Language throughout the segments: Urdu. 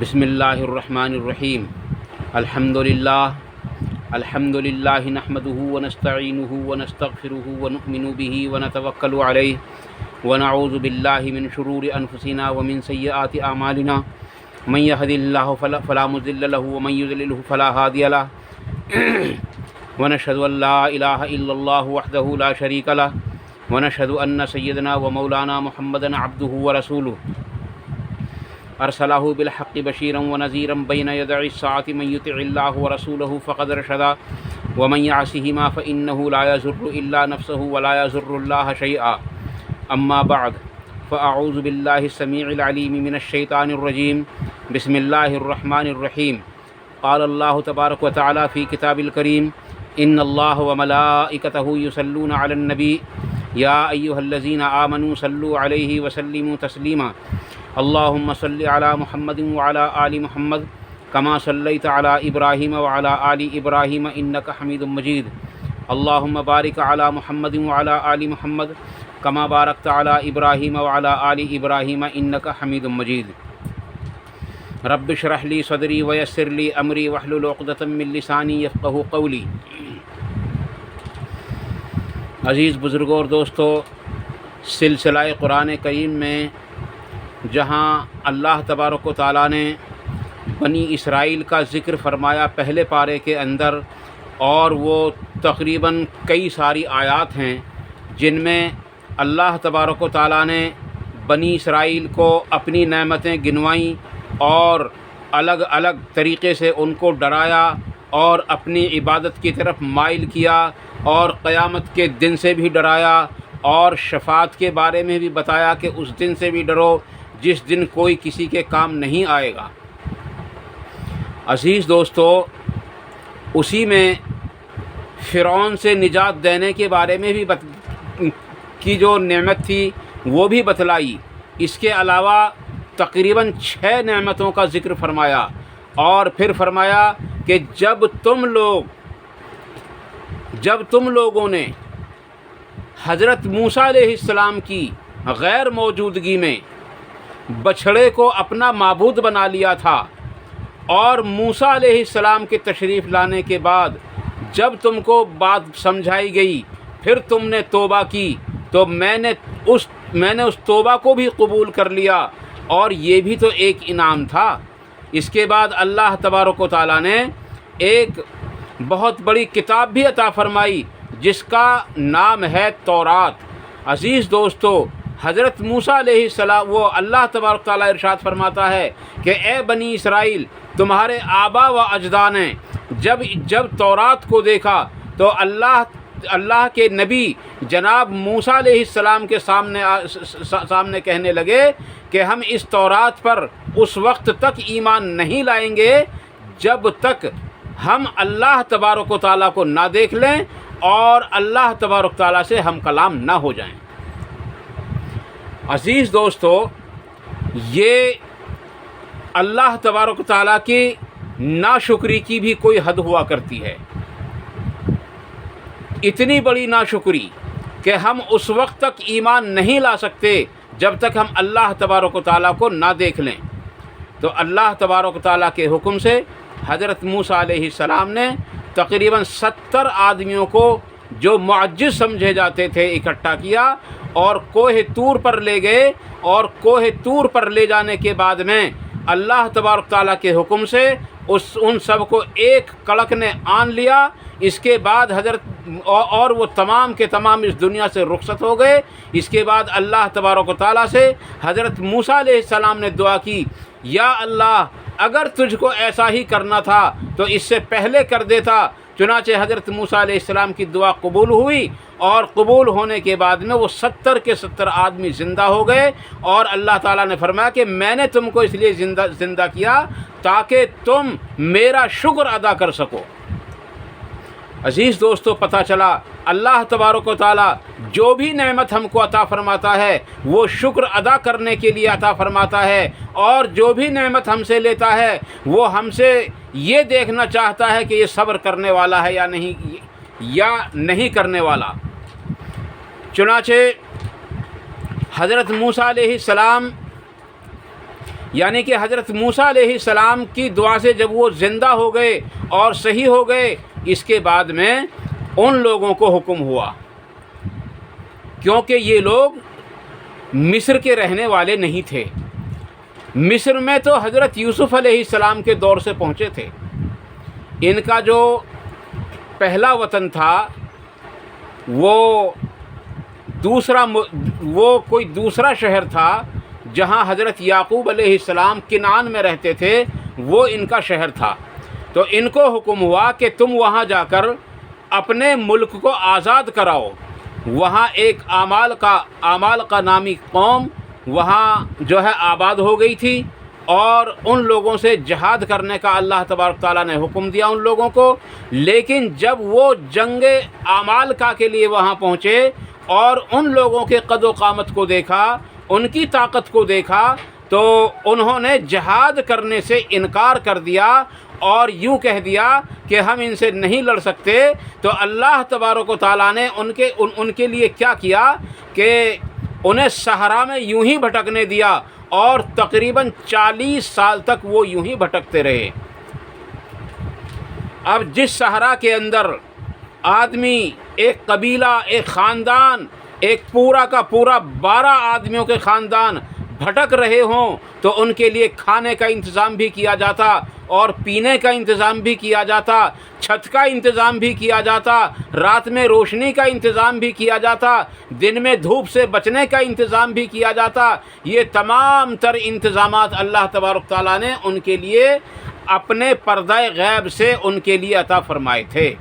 بسم اللہ الرحمن الرحیم الحمد للہ نحمده ونستعینه ونستغفره ونؤمن به ونتوکل علیہ ونعوذ باللہ من شرور انفسنا ومن سیئات اعمالنا من يهد اللہ فلا مضل له ومن يضلل فلا هادی له ونشهد ان لا الہ الا اللہ وحدہ لا شریک له ونشهد ان سیدنا ومولانا محمدا عبدہ ورسولہ ارسلہ بالحق بشیرا ونذیرا بین یدع الساعة من یطع اللہ ورسولہ فقد رشدا ومن یعصہما فإنہ لا یضر الا نفسہ ولا یضر اللہ شیئا اما بعد فاعوذ باللہ السمیع العلیم من الشیطان الرجیم بسم اللہ الرحمن الرحیم قال اللہ تبارک وتعالی فی کتاب الکریم ان اللہ وملائکتہ یصلون علی النبی یا ایہا الذین آمنوا صلوا علیہ وسلموا تسلیما اللہم صلی علی محمد وعلی آل محمد کما صلیت علی ابراہیم وعلی آل ابراہیم انک حمید مجید اللہم بارک علی محمد وعلی آل محمد کما بارکت علی ابراہیم وعلی آل ابراہیم انک حمید مجید رب اشرح لی صدری ویسر لی امری واحلل عقدۃ من لسانی یفقہوا قولی۔ عزیز بزرگوں اور دوستو، سلسلہ قرآن کریم میں جہاں اللہ تبارک و تعالیٰ نے بنی اسرائیل کا ذکر فرمایا پہلے پارے کے اندر، اور وہ تقریباً کئی ساری آیات ہیں جن میں اللہ تبارک و تعالیٰ نے بنی اسرائیل کو اپنی نعمتیں گنوائیں اور الگ الگ طریقے سے ان کو ڈرایا اور اپنی عبادت کی طرف مائل کیا، اور قیامت کے دن سے بھی ڈرایا، اور شفاعت کے بارے میں بھی بتایا کہ اس دن سے بھی ڈرو جس دن کوئی کسی کے کام نہیں آئے گا۔ عزیز دوستو، اسی میں فرعون سے نجات دینے کے بارے میں بھی کی جو نعمت تھی وہ بھی بتلائی۔ اس کے علاوہ تقریباً 6 نعمتوں کا ذکر فرمایا، اور پھر فرمایا کہ جب تم لوگوں نے حضرت موسیٰ علیہ السلام کی غیر موجودگی میں بچھڑے کو اپنا معبود بنا لیا تھا، اور موسیٰ علیہ السلام کے تشریف لانے کے بعد جب تم کو بات سمجھائی گئی پھر تم نے توبہ کی، تو میں نے اس توبہ کو بھی قبول کر لیا، اور یہ بھی تو ایک انعام تھا۔ اس کے بعد اللہ تبارک و تعالیٰ نے ایک بہت بڑی کتاب بھی عطا فرمائی جس کا نام ہے تورات۔ عزیز دوستو، حضرت موسیٰ علیہ السلام، وہ اللہ تبارک تعالیٰ ارشاد فرماتا ہے کہ اے بنی اسرائیل، تمہارے آبا و اجداد نے جب تورات کو دیکھا تو اللہ کے نبی جناب موسیٰ علیہ السلام کے سامنے کہنے لگے کہ ہم اس تورات پر اس وقت تک ایمان نہیں لائیں گے جب تک ہم اللہ تبارک و تعالیٰ کو نہ دیکھ لیں اور اللہ تبارک تعالیٰ سے ہم کلام نہ ہو جائیں۔ عزیز دوستو، یہ اللہ تبارک و تعالیٰ کی ناشکری کی بھی کوئی حد ہوا کرتی ہے۔ اتنی بڑی ناشکری کہ ہم اس وقت تک ایمان نہیں لا سکتے جب تک ہم اللہ تبارک و تعالیٰ کو نہ دیکھ لیں۔ تو اللہ تبارک و تعالیٰ کے حکم سے حضرت موسیٰ علیہ السلام نے تقریباً 70 آدمیوں کو جو معجز سمجھے جاتے تھے اکٹھا کیا، اور کوہ طور پر لے گئے، اور کوہ طور پر لے جانے کے بعد میں اللہ تبارک تعالیٰ کے حکم سے ان سب کو ایک کڑک نے آن لیا۔ اس کے بعد اور وہ تمام کے تمام اس دنیا سے رخصت ہو گئے۔ اس کے بعد اللہ تبارک و تعالیٰ سے حضرت موسیٰ علیہ السلام نے دعا کی، یا اللہ، اگر تجھ کو ایسا ہی کرنا تھا تو اس سے پہلے کر دیتا۔ چنانچہ حضرت موسیٰ علیہ السلام کی دعا قبول ہوئی، اور قبول ہونے کے بعد میں وہ 70 کے 70 آدمی زندہ ہو گئے، اور اللہ تعالیٰ نے فرمایا کہ میں نے تم کو اس لیے زندہ کیا تاکہ تم میرا شکر ادا کر سکو۔ عزیز دوستو، پتہ چلا اللہ تبارک و تعالیٰ جو بھی نعمت ہم کو عطا فرماتا ہے وہ شکر ادا کرنے کے لیے عطا فرماتا ہے، اور جو بھی نعمت ہم سے لیتا ہے وہ ہم سے یہ دیکھنا چاہتا ہے کہ یہ صبر کرنے والا ہے یا نہیں کرنے والا۔ چنانچہ حضرت موسیٰ علیہ السلام یعنی کہ حضرت موسیٰ علیہ السلام کی دعا سے جب وہ زندہ ہو گئے اور صحیح ہو گئے، اس کے بعد میں ان لوگوں کو حکم ہوا، کیونکہ یہ لوگ مصر کے رہنے والے نہیں تھے، مصر میں تو حضرت یوسف علیہ السلام کے دور سے پہنچے تھے، ان کا جو پہلا وطن تھا وہ کوئی دوسرا شہر تھا جہاں حضرت یعقوب علیہ السلام کنعان میں رہتے تھے، وہ ان کا شہر تھا۔ تو ان کو حکم ہوا کہ تم وہاں جا کر اپنے ملک کو آزاد کراؤ۔ وہاں ایک اعمال کا نامی قوم وہاں جو ہے آباد ہو گئی تھی، اور ان لوگوں سے جہاد کرنے کا اللہ تبارک تعالیٰ نے حکم دیا ان لوگوں کو۔ لیکن جب وہ جنگ اعمال کا کے لیے وہاں پہنچے اور ان لوگوں کے قد و قامت کو دیکھا، ان کی طاقت کو دیکھا، تو انہوں نے جہاد کرنے سے انکار کر دیا اور یوں کہہ دیا کہ ہم ان سے نہیں لڑ سکتے۔ تو اللہ تبارک و تعالیٰ نے ان کے لیے کیا کیا کہ انہیں صحرا میں یوں ہی بھٹکنے دیا، اور تقریباً 40 سال تک وہ یوں ہی بھٹکتے رہے۔ اب جس صحرا کے اندر آدمی، ایک قبیلہ، ایک خاندان، ایک پورا کا پورا 12 آدمیوں کے خاندان بھٹک رہے ہوں، تو ان کے لیے کھانے کا انتظام بھی کیا جاتا اور پینے کا انتظام بھی کیا جاتا، چھت کا انتظام بھی کیا جاتا، رات میں روشنی کا انتظام بھی کیا جاتا، دن میں دھوپ سے بچنے کا انتظام بھی کیا جاتا۔ یہ تمام تر انتظامات اللہ تبارک تعالیٰ نے ان کے لیے اپنے پردہ غیب سے ان کے لیے عطا فرمائے تھے۔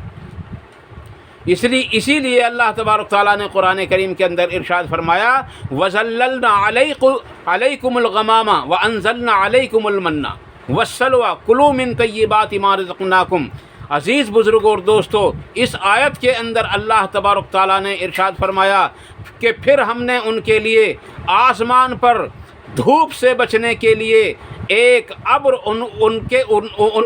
اسی لیے اللہ تبارک تعالیٰ نے قرآن کریم کے اندر ارشاد فرمایا وَظَلَّلْنَا عَلَيْكُمُ الْغَمَامَ وَأَنزَلْنَا عَلَيْكُمُ الْمَنَّ وَالسَّلْوَىٰ كُلُوا مِن طَيِّبَاتِ مَا رَزَقْنَاكُمْ۔ عزیز بزرگوں اور دوستو، اس آیت کے اندر اللہ تبارک تعالیٰ نے ارشاد فرمایا کہ پھر ہم نے ان کے لیے آسمان پر دھوپ سے بچنے کے لیے ایک ابر ان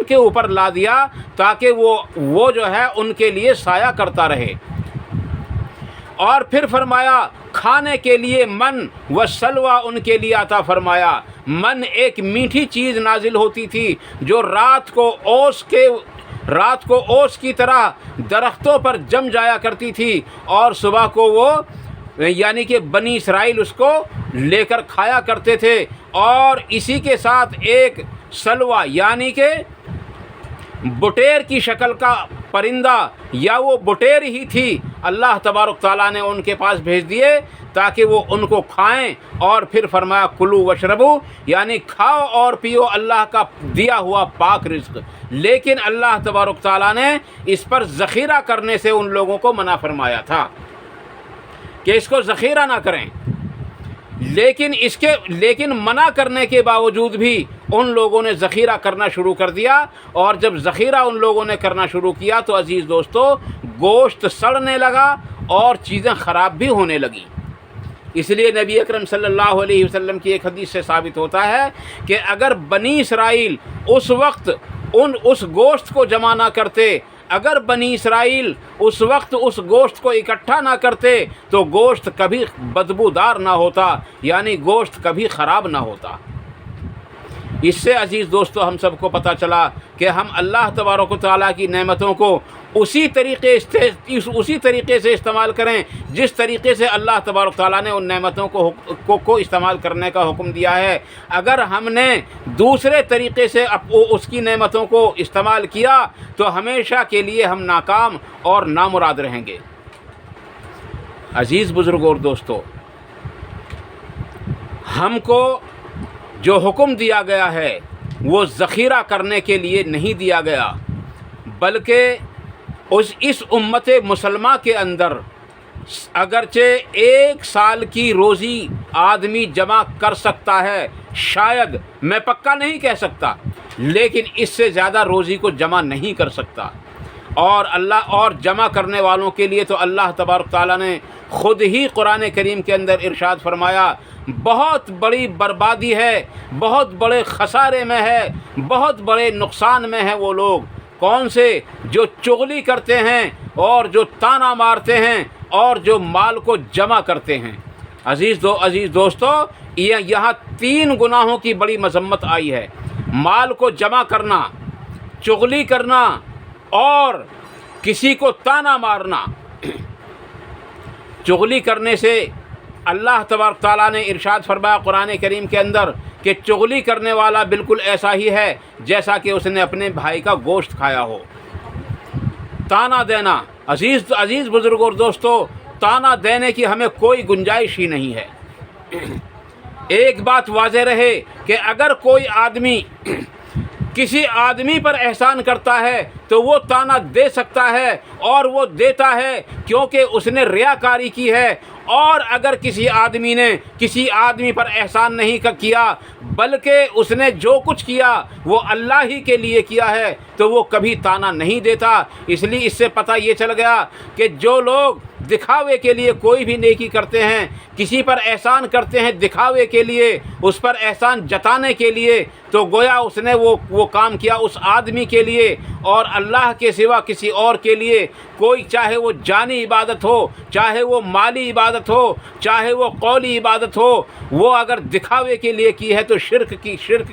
کے اوپر لا دیا، تاکہ وہ جو ہے ان کے لیے سایہ کرتا رہے۔ اور پھر فرمایا کھانے کے لیے من و سلوہ ان کے لیے عطا فرمایا۔ من ایک میٹھی چیز نازل ہوتی تھی جو رات کو اوس کی طرح درختوں پر جم جایا کرتی تھی، اور صبح کو وہ یعنی کہ بنی اسرائیل اس کو لے کر کھایا کرتے تھے۔ اور اسی کے ساتھ ایک سلوہ یعنی کہ بٹیر کی شکل کا پرندہ، یا وہ بٹیر ہی تھی، اللہ تبارک تعالیٰ نے ان کے پاس بھیج دیے تاکہ وہ ان کو کھائیں، اور پھر فرمایا کلو وشربو، یعنی کھاؤ اور پیو اللہ کا دیا ہوا پاک رزق۔ لیکن اللہ تبارک تعالیٰ نے اس پر ذخیرہ کرنے سے ان لوگوں کو منع فرمایا تھا کہ اس کو ذخیرہ نہ کریں، لیکن منع کرنے کے باوجود بھی ان لوگوں نے ذخیرہ کرنا شروع کر دیا۔ اور جب ذخیرہ ان لوگوں نے کرنا شروع کیا تو عزیز دوستو، گوشت سڑنے لگا اور چیزیں خراب بھی ہونے لگیں۔ اس لیے نبی اکرم صلی اللہ علیہ وسلم کی ایک حدیث سے ثابت ہوتا ہے کہ اگر بنی اسرائیل اس وقت اس گوشت کو جمع نہ کرتے، اگر بنی اسرائیل اس وقت اس گوشت کو اکٹھا نہ کرتے، تو گوشت کبھی بدبودار نہ ہوتا، یعنی گوشت کبھی خراب نہ ہوتا۔ اس سے عزیز دوستو ہم سب کو پتہ چلا کہ ہم اللہ تبارک و تعالیٰ کی نعمتوں کو اسی طریقے سے استعمال کریں جس طریقے سے اللہ تبارک تعالیٰ نے ان نعمتوں کو استعمال کرنے کا حکم دیا ہے۔ اگر ہم نے دوسرے طریقے سے اس کی نعمتوں کو استعمال کیا تو ہمیشہ کے لیے ہم ناکام اور نامراد رہیں گے۔ عزیز بزرگوں اور دوستو، ہم کو جو حکم دیا گیا ہے وہ ذخیرہ کرنے کے لیے نہیں دیا گیا، بلکہ اس امت مسلمہ کے اندر اگرچہ 1 سال کی روزی آدمی جمع کر سکتا ہے، شاید میں پکا نہیں کہہ سکتا، لیکن اس سے زیادہ روزی کو جمع نہیں کر سکتا۔ اور جمع کرنے والوں کے لیے تو اللہ تبارک تعالیٰ نے خود ہی قرآن کریم کے اندر ارشاد فرمایا بہت بڑی بربادی ہے، بہت بڑے خسارے میں ہے، بہت بڑے نقصان میں ہے وہ لوگ۔ کون سے؟ جو چغلی کرتے ہیں اور جو تانا مارتے ہیں اور جو مال کو جمع کرتے ہیں۔ عزیز دوستو، یہاں 3 گناہوں کی بڑی مذمت آئی ہے: مال کو جمع کرنا، چغلی کرنا، اور کسی کو طعنہ مارنا۔ چغلی کرنے سے اللہ تبارک تعالیٰ نے ارشاد فرمایا قرآن کریم کے اندر کہ چغلی کرنے والا بالکل ایسا ہی ہے جیسا کہ اس نے اپنے بھائی کا گوشت کھایا ہو۔ طعنہ دینا، عزیز بزرگوں اور دوستو، طعنہ دینے کی ہمیں کوئی گنجائش ہی نہیں ہے۔ ایک بات واضح رہے کہ اگر کوئی آدمی کسی آدمی پر احسان کرتا ہے تو وہ طعنہ دے سکتا ہے، اور وہ دیتا ہے کیونکہ اس نے ریاکاری کی ہے۔ اور اگر کسی آدمی نے کسی آدمی پر احسان نہیں کیا بلکہ اس نے جو کچھ کیا وہ اللہ ہی کے لیے کیا ہے تو وہ کبھی طعنہ نہیں دیتا۔ اس لیے اس سے پتہ یہ چل گیا کہ جو لوگ دکھاوے کے لیے کوئی بھی نیکی کرتے ہیں، کسی پر احسان کرتے ہیں دکھاوے کے لیے، اس پر احسان جتانے کے لیے، تو گویا اس نے وہ کام کیا اس آدمی کے لیے اور اللہ کے سوا کسی اور کے لیے۔ کوئی چاہے وہ جانی عبادت ہو، چاہے وہ مالی عبادت ہو، چاہے وہ قولی عبادت ہو، وہ اگر دکھاوے کے لیے کی ہے تو شرک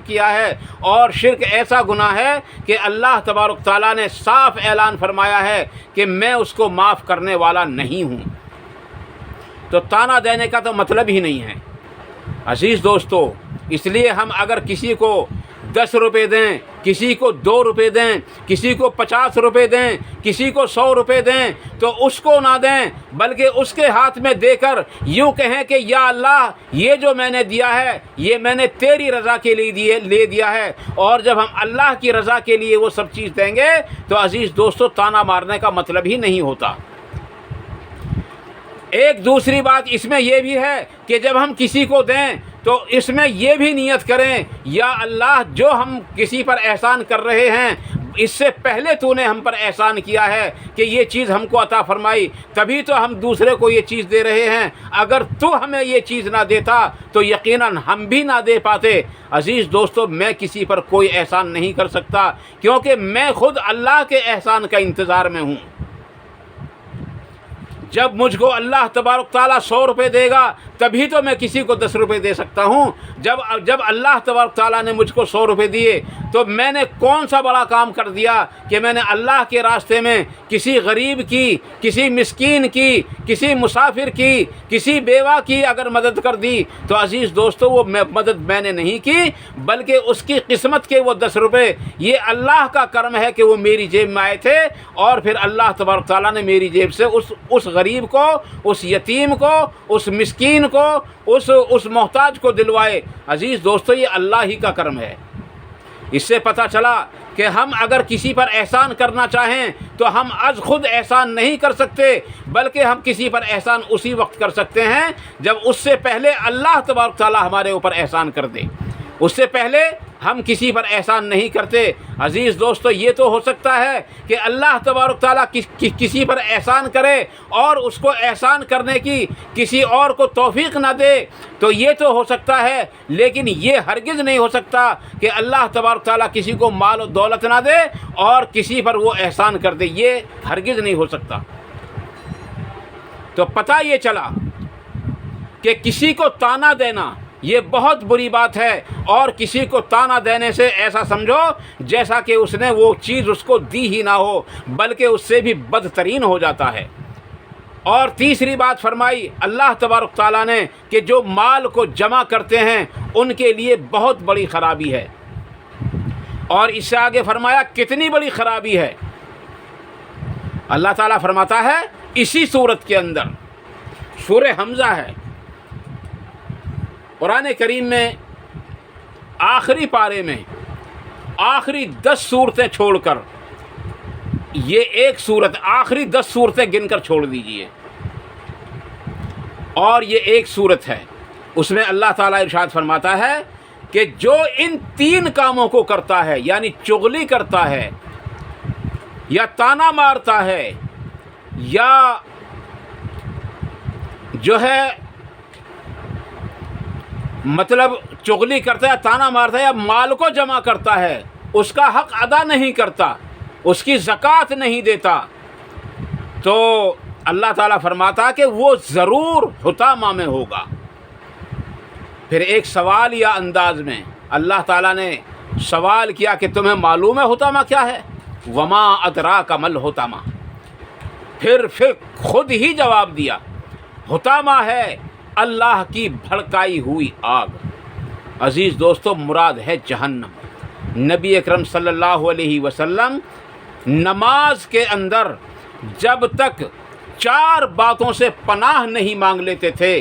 کیا ہے، اور شرک ایسا گناہ ہے کہ اللہ تبارک تعالیٰ نے صاف اعلان فرمایا ہے کہ میں اس کو معاف کرنے والا نہیں ہوں۔ تو طعنہ دینے کا تو مطلب ہی نہیں ہے عزیز دوستو۔ اس لیے ہم اگر کسی کو 10 روپے دیں، کسی کو 2 روپے دیں، کسی کو 50 روپے دیں، کسی کو 100 روپے دیں، تو اس کو نہ دیں بلکہ اس کے ہاتھ میں دے کر یوں کہیں کہ یا اللہ یہ جو میں نے دیا ہے یہ میں نے تیری رضا کے لیے لے دیا ہے۔ اور جب ہم اللہ کی رضا کے لیے وہ سب چیز دیں گے تو عزیز دوستو طعنہ مارنے کا مطلب ہی نہیں ہوتا۔ ایک دوسری بات اس میں یہ بھی ہے کہ جب ہم کسی کو دیں تو اس میں یہ بھی نیت کریں یا اللہ جو ہم کسی پر احسان کر رہے ہیں اس سے پہلے تو نے ہم پر احسان کیا ہے کہ یہ چیز ہم کو عطا فرمائی، تبھی تو ہم دوسرے کو یہ چیز دے رہے ہیں۔ اگر تو ہمیں یہ چیز نہ دیتا تو یقیناً ہم بھی نہ دے پاتے۔ عزیز دوستو، میں کسی پر کوئی احسان نہیں کر سکتا کیونکہ میں خود اللہ کے احسان کا انتظار میں ہوں۔ جب مجھ کو اللہ تبارک تعالیٰ 100 روپے دے گا تبھی تو میں کسی کو 10 روپے دے سکتا ہوں۔ جب اللہ تبارک تعالیٰ نے مجھ کو 100 روپے دیے تو میں نے کون سا بڑا کام کر دیا کہ میں نے اللہ کے راستے میں کسی غریب کی، کسی مسکین کی، کسی مسافر کی، کسی بیوہ کی اگر مدد کر دی تو عزیز دوستو وہ مدد میں نے نہیں کی بلکہ اس کی قسمت کے وہ 10 روپے یہ اللہ کا کرم ہے کہ وہ میری جیب میں آئے تھے، اور پھر اللہ تبارک تعالیٰ نے میری جیب سے اس غریب کو، اس یتیم کو، اس مسکین کو، اس محتاج کو دلوائے۔ عزیز دوستو یہ اللہ ہی کا کرم ہے۔ اس سے پتہ چلا کہ ہم اگر کسی پر احسان کرنا چاہیں تو ہم از خود احسان نہیں کر سکتے بلکہ ہم کسی پر احسان اسی وقت کر سکتے ہیں جب اس سے پہلے اللہ تبارک تعالیٰ ہمارے اوپر احسان کر دے۔ اس سے پہلے ہم کسی پر احسان نہیں کرتے۔ عزیز دوستو یہ تو ہو سکتا ہے کہ اللہ تبارک تعالیٰ کسی پر احسان کرے اور اس کو احسان کرنے کی کسی اور کو توفیق نہ دے، تو یہ تو ہو سکتا ہے، لیکن یہ ہرگز نہیں ہو سکتا کہ اللہ تبارک تعالیٰ کسی کو مال و دولت نہ دے اور کسی پر وہ احسان کر دے، یہ ہرگز نہیں ہو سکتا۔ تو پتہ یہ چلا کہ کسی کو طعنہ دینا یہ بہت بری بات ہے، اور کسی کو طعنہ دینے سے ایسا سمجھو جیسا کہ اس نے وہ چیز اس کو دی ہی نہ ہو بلکہ اس سے بھی بدترین ہو جاتا ہے۔ اور تیسری بات فرمائی اللہ تبارک تعالیٰ نے کہ جو مال کو جمع کرتے ہیں ان کے لیے بہت بڑی خرابی ہے، اور اس سے آگے فرمایا کتنی بڑی خرابی ہے۔ اللہ تعالیٰ فرماتا ہے اسی صورت کے اندر، سورہ حمزہ ہے قرآن کریم میں، آخری پارے میں آخری 10 صورتیں چھوڑ کر یہ ایک صورت، آخری 10 صورتیں گن کر چھوڑ دیجئے، اور یہ ایک صورت ہے۔ اس میں اللہ تعالیٰ ارشاد فرماتا ہے کہ جو ان 3 کاموں کو کرتا ہے، یعنی چغلی کرتا ہے یا طعنہ مارتا ہے یا جو ہے مطلب چغلی کرتا ہے، طعنہ مارتا ہے یا مال کو جمع کرتا ہے، اس کا حق ادا نہیں کرتا، اس کی زکوٰۃ نہیں دیتا، تو اللہ تعالیٰ فرماتا کہ وہ ضرور حطامہ میں ہوگا۔ پھر ایک سوال یا انداز میں اللہ تعالیٰ نے سوال کیا کہ تمہیں معلوم ہے حطامہ کیا ہے؟ وما ادراک مل حطامہ. پھر خود ہی جواب دیا، حطامہ ہے اللہ کی بھڑکائی ہوئی آگ. عزیز دوستو، مراد ہے جہنم. نبی اکرم صلی اللہ علیہ وسلم نماز کے اندر جب تک 4 باتوں سے پناہ نہیں مانگ لیتے تھے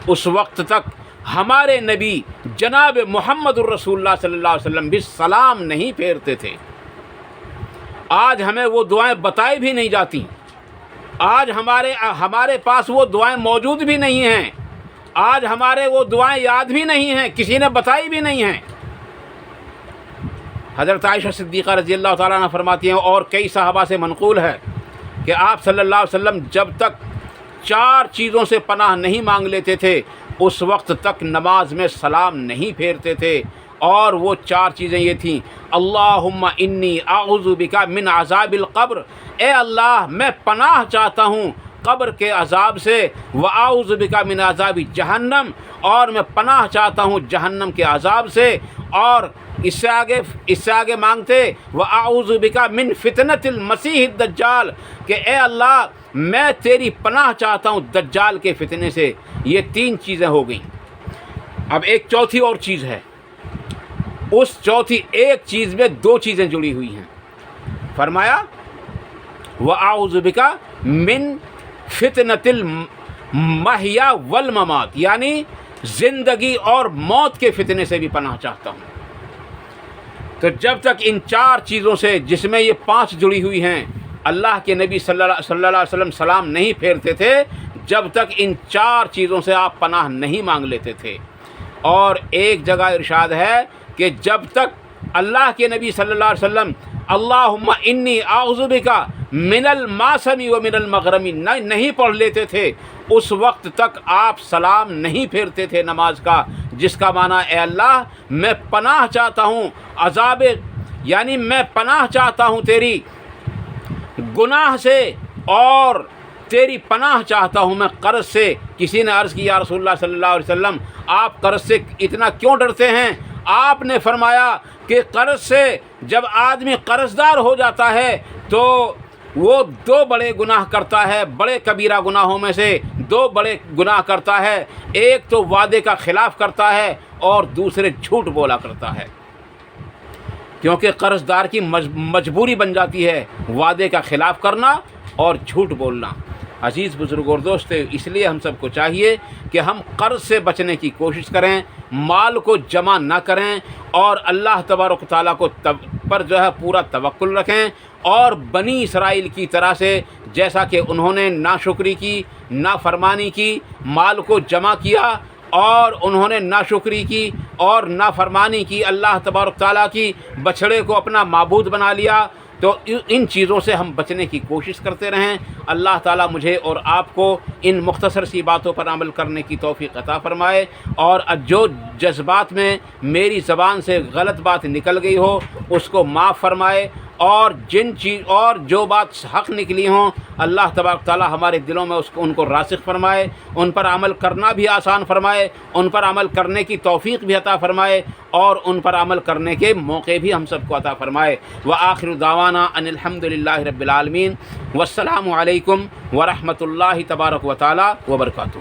اس وقت تک ہمارے نبی جناب محمد الرسول اللہ صلی اللہ علیہ وسلم بھی سلام نہیں پھیرتے تھے. آج ہمیں وہ دعائیں بتائی بھی نہیں جاتی، آج ہمارے پاس وہ دعائیں موجود بھی نہیں ہیں، آج ہمارے وہ دعائیں یاد بھی نہیں ہیں، کسی نے بتائی بھی نہیں ہیں. حضرت عائشہ صدیقہ رضی اللہ تعالیٰ عنہ فرماتی ہیں، اور کئی صحابہ سے منقول ہے کہ آپ صلی اللہ علیہ وسلم جب تک 4 چیزوں سے پناہ نہیں مانگ لیتے تھے اس وقت تک نماز میں سلام نہیں پھیرتے تھے. اور وہ 4 چیزیں یہ تھیں، اللہم انی اعوذ بک من عذاب القبر، اے اللہ میں پناہ چاہتا ہوں قبر کے عذاب سے، واعوذ بک من عذاب جہنم، اور میں پناہ چاہتا ہوں جہنم کے عذاب سے. اور اس سے آگے مانگتے واعوذ بک من فتنۃ المسیح الدجال، کہ اے اللہ میں تیری پناہ چاہتا ہوں دجال کے فتنے سے. یہ 3 چیزیں ہو گئیں. اب ایک چوتھی اور چیز ہے، اس چوتھی ایک چیز میں 2 چیزیں جڑی ہوئی ہیں. فرمایا وَأَعُوذُ بِكَ مِن فِتْنَةِ الْمَحْيَا وَالْمَمَاتِ، یعنی زندگی اور موت کے فتنے سے بھی پناہ چاہتا ہوں. تو جب تک ان 4 چیزوں سے، جس میں یہ 5 جڑی ہوئی ہیں، اللہ کے نبی صلی اللہ علیہ وسلم سلام نہیں پھیرتے تھے جب تک ان 4 چیزوں سے آپ پناہ نہیں مانگ لیتے تھے. اور ایک جگہ ارشاد ہے کہ جب تک اللہ کے نبی صلی اللہ علیہ وسلم اللہم انی اعوذ بک من الماسم و من المغرم نہیں پڑھ لیتے تھے اس وقت تک آپ سلام نہیں پھیرتے تھے نماز کا، جس کا معنی اے اللہ میں پناہ چاہتا ہوں عذاب، یعنی میں پناہ چاہتا ہوں تیری گناہ سے، اور تیری پناہ چاہتا ہوں میں قرض سے. کسی نے عرض کی یا رسول اللہ صلی اللہ علیہ وسلم آپ قرض سے اتنا کیوں ڈرتے ہیں؟ آپ نے فرمایا کہ قرض سے جب آدمی قرض دار ہو جاتا ہے تو وہ 2 بڑے گناہ کرتا ہے، بڑے کبیرہ گناہوں میں سے 2 بڑے گناہ کرتا ہے. ایک تو وعدے کا خلاف کرتا ہے اور دوسرے جھوٹ بولا کرتا ہے، کیونکہ قرض دار کی مجبوری بن جاتی ہے وعدے کا خلاف کرنا اور جھوٹ بولنا. عزیز بزرگ اور دوست، اس لیے ہم سب کو چاہیے کہ ہم قرض سے بچنے کی کوشش کریں، مال کو جمع نہ کریں، اور اللہ تبارک و تعالیٰ کو پر جو ہے پورا توکل رکھیں. اور بنی اسرائیل کی طرح سے جیسا کہ انہوں نے ناشکری کی، نافرمانی کی، مال کو جمع کیا اور انہوں نے ناشکری کی اور نافرمانی کی، اللہ تبارک تعالیٰ کی بچھڑے کو اپنا معبود بنا لیا. تو ان چیزوں سے ہم بچنے کی کوشش کرتے رہیں. اللہ تعالیٰ مجھے اور آپ کو ان مختصر سی باتوں پر عمل کرنے کی توفیق عطا فرمائے، اور جو جذبات میں میری زبان سے غلط بات نکل گئی ہو اس کو معاف فرمائے، اور جو بات حق نکلی ہوں اللہ تبارک تعالیٰ ہمارے دلوں میں ان کو راسخ فرمائے، ان پر عمل کرنا بھی آسان فرمائے، ان پر عمل کرنے کی توفیق بھی عطا فرمائے، اور ان پر عمل کرنے کے موقع بھی ہم سب کو عطا فرمائے. وآخر دعوانا ان الحمد للہ رب العالمین، والسلام علیکم ورحمۃ اللہ تبارک و تعالیٰ وبرکاتہ.